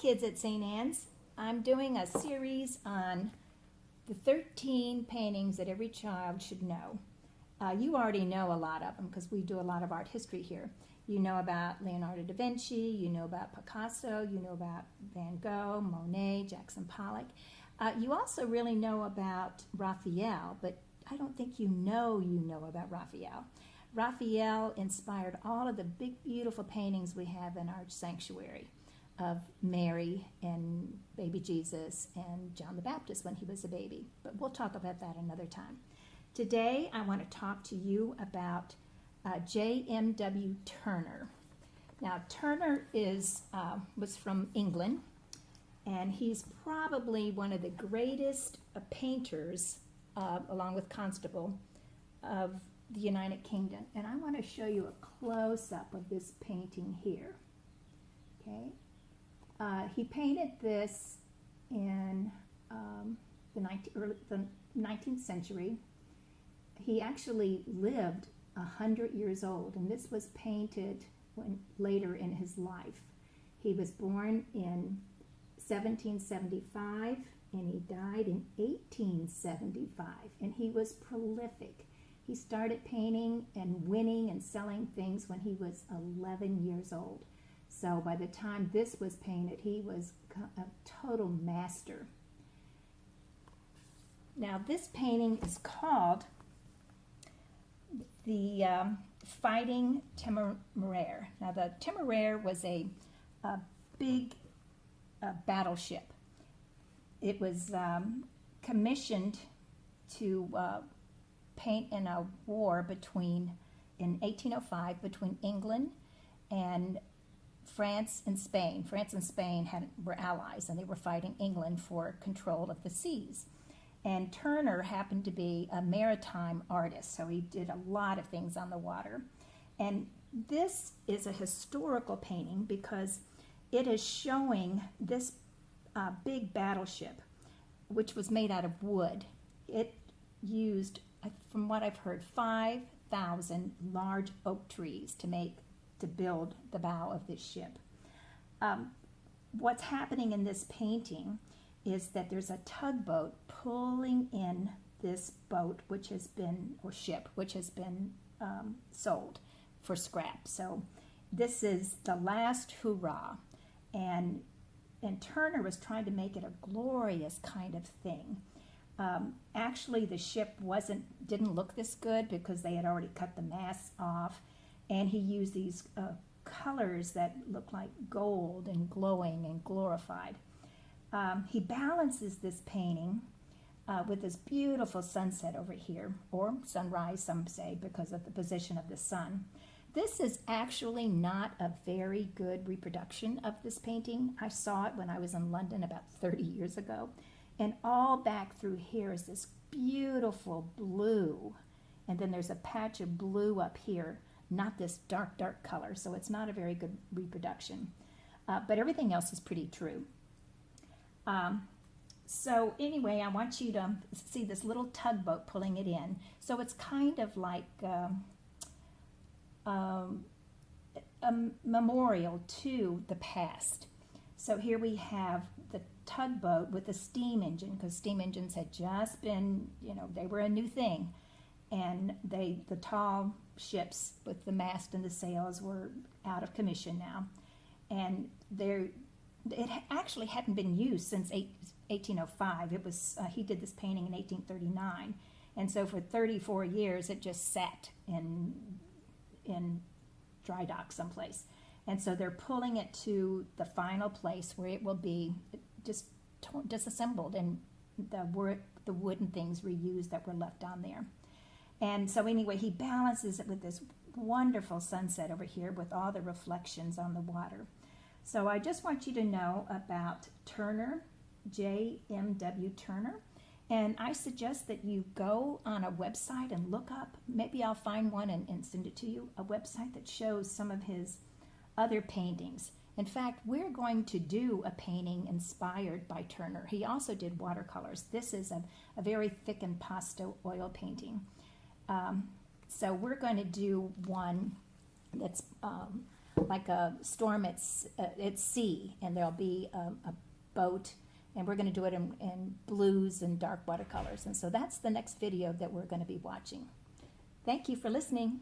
kids at St. Anne's. I'm doing a series on the 13 paintings that every child should know. You already know a lot of them because we do a lot of art history here. You know about Leonardo da Vinci, you know about Picasso, you know about Van Gogh, Monet, Jackson Pollock. You also really know about Raphael, but I don't think you know about Raphael. Raphael inspired all of the big, beautiful paintings we have in our sanctuary of Mary and baby Jesus and John the Baptist when he was a baby. But we'll talk about that another time. Today, I want to talk to you about JMW Turner. Now, Turner was from England, and he's probably one of the greatest painters, along with Constable, of the United Kingdom. And I want to show you a close-up of this painting here. Okay, he painted this in the 19th century. He actually lived 100 years old, and this was painted later in his life. He was born in 1775, and he died in 1875, and he was prolific. He started painting and winning and selling things when he was 11 years old. So by the time this was painted, he was a total master. Now this painting is called the Fighting Temeraire. Now the Temeraire was a big battleship. It was commissioned to paint in a war in 1805 between England and France and Spain. France and Spain were allies, and they were fighting England for control of the seas. And Turner happened to be a maritime artist, so he did a lot of things on the water. And this is a historical painting because it is showing this big battleship, which was made out of wood. It used, from what I've heard, 5,000 large oak trees to build the bow of this ship. What's happening in this painting is that there's a tugboat pulling in this boat, which has been sold for scrap. So this is the last hurrah, and Turner was trying to make it a glorious kind of thing. Actually, the ship didn't look this good because they had already cut the masts off, and he used these colors that look like gold and glowing and glorified. He balances this painting with this beautiful sunset over here, or sunrise, some say, because of the position of the sun. This is actually not a very good reproduction of this painting. I saw it when I was in London about 30 years ago. And all back through here is this beautiful blue. And then there's a patch of blue up here, not this dark, dark color. So it's not a very good reproduction. But everything else is pretty true. So anyway, I want you to see this little tugboat pulling it in. So it's kind of like a memorial to the past. So here we have the tugboat with a steam engine, because steam engines had just been, they were a new thing. And the tall ships with the mast and the sails were out of commission now. And it actually hadn't been used since 1805. It was he did this painting in 1839, and so for 34 years it just sat in dry dock someplace. And so they're pulling it to the final place where it will be just disassembled and the wooden things reused that were left on there. And so anyway, he balances it with this wonderful sunset over here with all the reflections on the water. So I just want you to know about Turner, JMW Turner, and I suggest that you go on a website and look up, maybe I'll find one and send it to you, a website that shows some of his other paintings. In fact, we're going to do a painting inspired by Turner. He also did watercolors. This is a very thick and pastel oil painting. So we're going to do one that's like a storm at sea, and there'll be a boat, and we're going to do it in blues and dark watercolors. And so that's the next video that we're going to be watching. Thank you for listening.